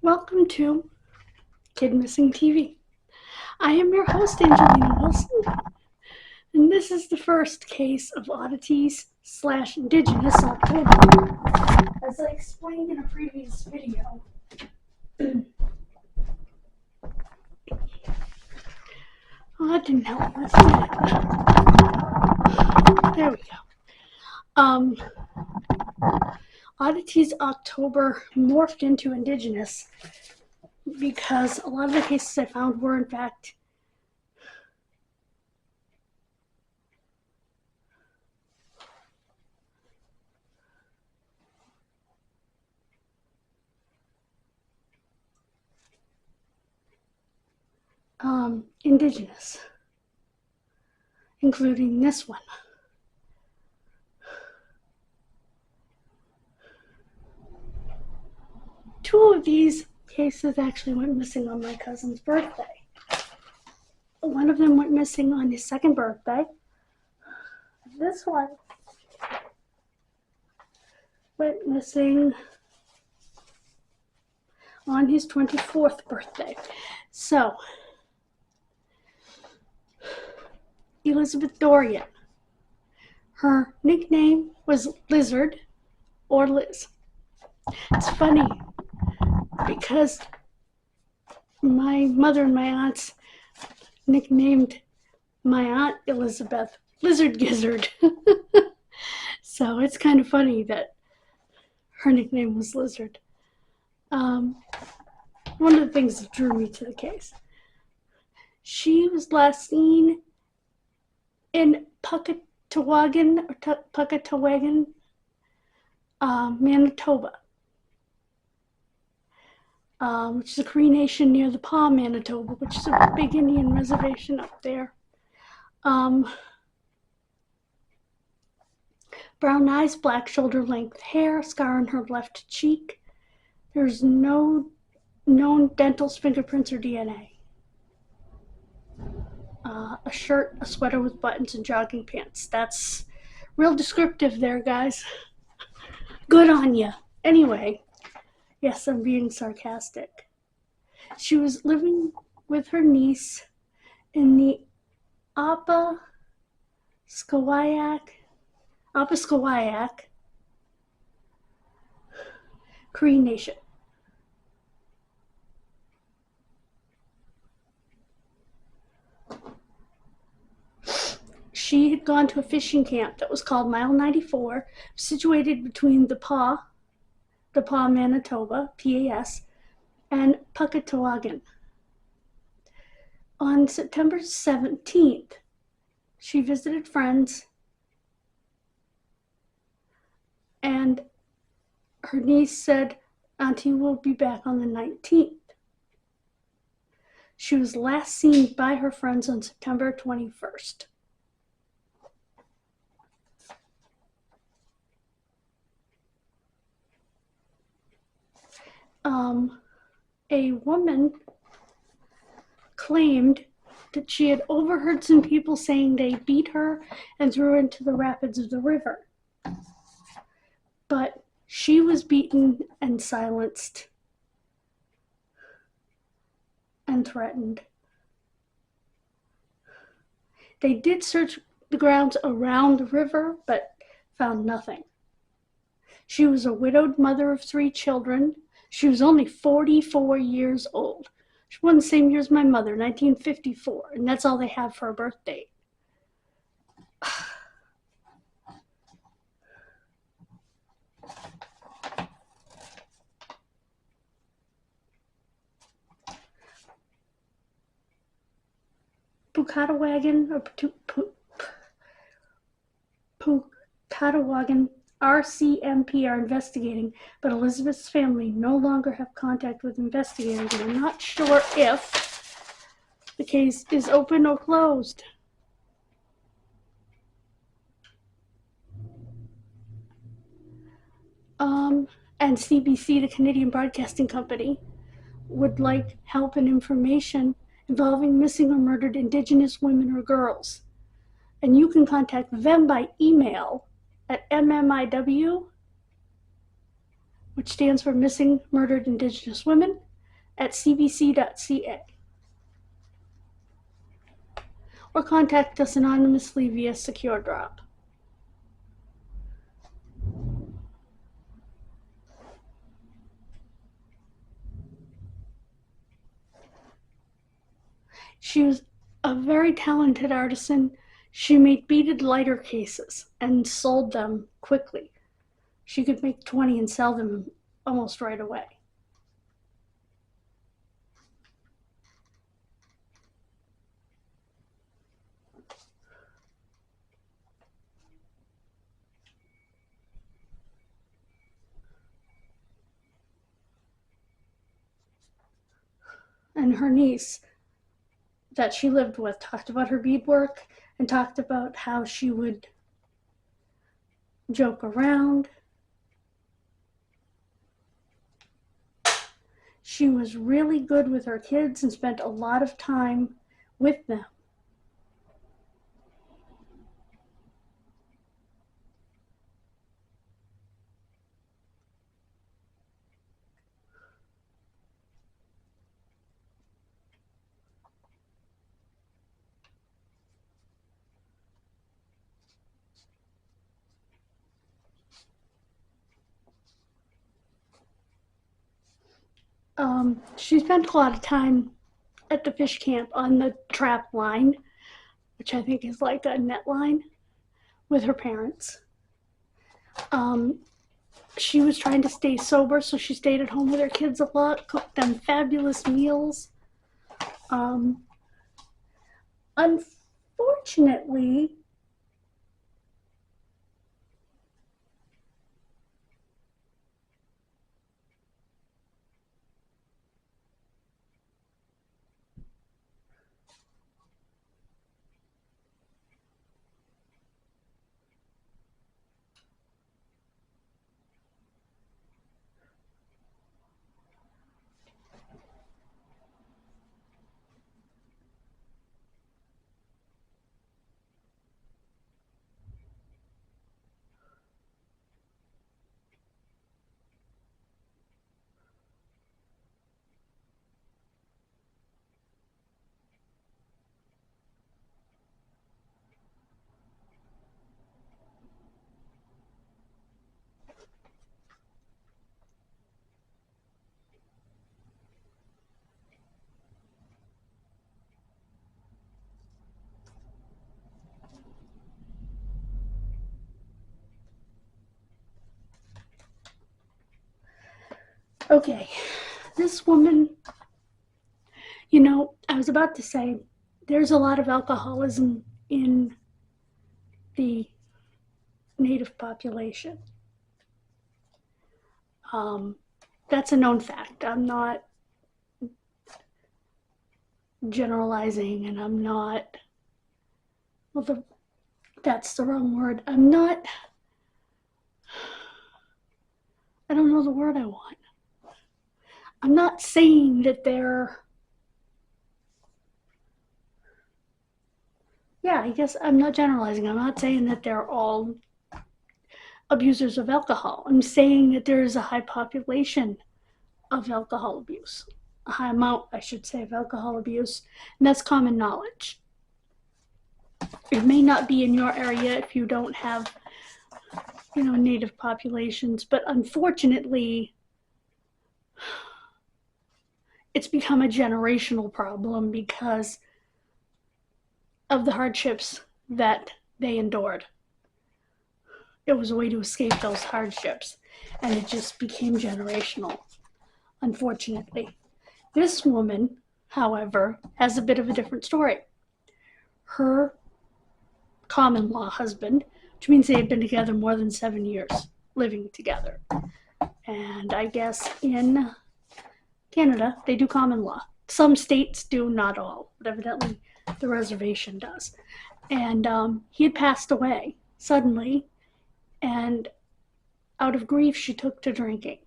Welcome to Kidmissing TV. I am your host, Angelina Wilson, and this is the first case of oddities/Indigenous October. As I explained in a previous video, that didn't help much, did it? There we go. Oddities October morphed into Indigenous because a lot of the cases I found were, in fact, Indigenous, including this one. Two of these cases actually went missing on my cousin's birthday. One of them went missing on his second birthday. This one went missing on his 24th birthday. So, Elizabeth Dorian. Her nickname was Lizard or Liz. It's funny because my mother and my aunts nicknamed my aunt Elizabeth Lizard Gizzard. So it's kind of funny that her nickname was Lizard. One of the things that drew me to the case. She was last seen in Puckatawagan, Manitoba, which is a Cree nation near the Paw, Manitoba, which is a big Indian reservation up there. Brown eyes, black shoulder-length hair, scar on her left cheek. There's no known dentals, fingerprints, or DNA. A shirt, a sweater with buttons, and jogging pants. That's real descriptive there, guys. Good on ya. Anyway, yes, I'm being sarcastic. She was living with her niece in the Appaskawayak Cree Nation. She had gone to a fishing camp that was called Mile 94, situated between the Paw, Manitoba, PAS, and Puckatawagan. On September 17th, she visited friends, and her niece said, "Auntie will be back on the 19th. She was last seen by her friends on September 21st. A woman claimed that she had overheard some people saying they beat her and threw her into the rapids of the river. But she was beaten and silenced and threatened. They did search the grounds around the river, but found nothing. She was a widowed mother of 3 children. She was only 44 years old. She was born the same year as my mother, 1954, and that's all they have for a birth date. Puckatawagan RCMP are investigating, but Elizabeth's family no longer have contact with investigators, and I'm not sure if the case is open or closed. And CBC, the Canadian Broadcasting Company, would like help and information involving missing or murdered Indigenous women or girls. And you can contact them by email at MMIW, which stands for Missing Murdered Indigenous Women, at cbc.ca or contact us anonymously via Secure Drop. She was a very talented artisan. She made beaded lighter cases and sold them quickly. She could make 20 and sell them almost right away. And her niece that she lived with talked about her beadwork and talked about how she would joke around. She was really good with her kids and spent a lot of time with them. She spent a lot of time at the fish camp on the trap line, which I think is like a net line, with her parents. She was trying to stay sober, so she stayed at home with her kids a lot, cooked them fabulous meals. Unfortunately, okay, this woman, I was about to say there's a lot of alcoholism in the Native population. That's a known fact. I'm not generalizing, and I'm not, that's the wrong word. I don't know the word I want. I'm not saying that I guess I'm not generalizing. I'm not saying that they're all abusers of alcohol. I'm saying that there is a high population of alcohol abuse, a high amount, I should say, of alcohol abuse, and that's common knowledge. It may not be in your area if you don't have, Native populations, but unfortunately, it's become a generational problem because of the hardships that they endured. It was a way to escape those hardships, and it just became generational, unfortunately. This woman, however, has a bit of a different story. Her common law husband, which means they had been together more than 7 years, living together. And I guess in Canada, they do common law. Some states do, not all, but evidently the reservation does. And he had passed away suddenly, and out of grief, she took to drinking.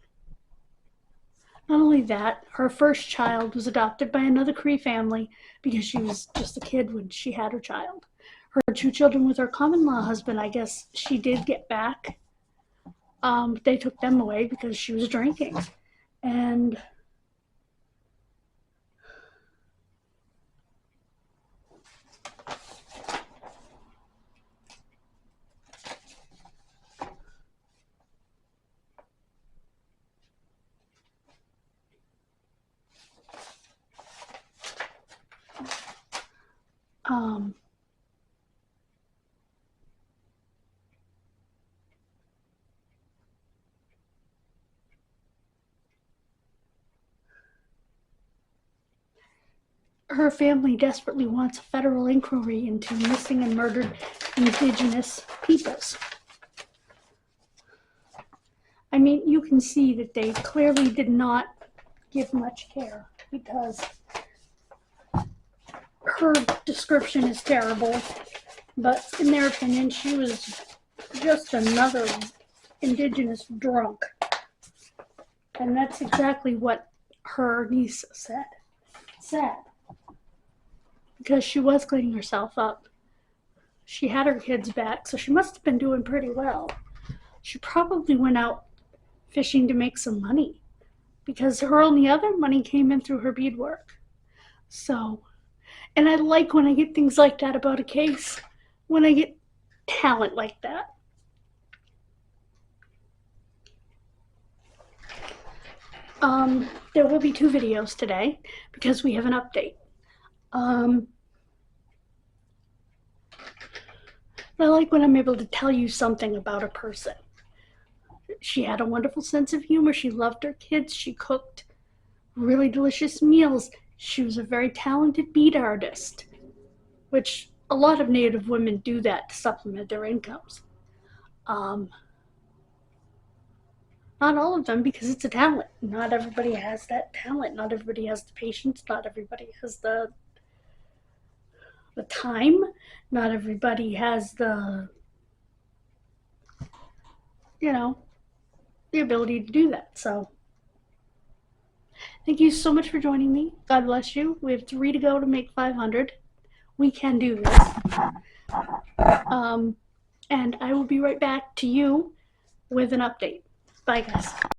Not only that, her first child was adopted by another Cree family because she was just a kid when she had her child. Her 2 children with her common law husband, I guess she did get back. They took them away because she was drinking. And Um, her family desperately wants a federal inquiry into missing and murdered Indigenous peoples. I mean, you can see that they clearly did not give much care, because her description is terrible, but in their opinion, she was just another Indigenous drunk. And that's exactly what her niece said. Sad. Because she was cleaning herself up. She had her kids back, so she must have been doing pretty well. She probably went out fishing to make some money, because her only other money came in through her beadwork. So, and I like when I get things like that about a case, when I get talent like that. There will be 2 videos today because we have an update. I like when I'm able to tell you something about a person. She had a wonderful sense of humor. She loved her kids. She cooked really delicious meals. She was a very talented bead artist, which a lot of Native women do that to supplement their incomes. Not all of them, because it's a talent. Not everybody has that talent. Not everybody has the patience. Not everybody has the time. Not everybody has the ability to do that. So thank you so much for joining me. God bless you. We have 3 to go to make 500. We can do this. And I will be right back to you with an update. Bye, guys.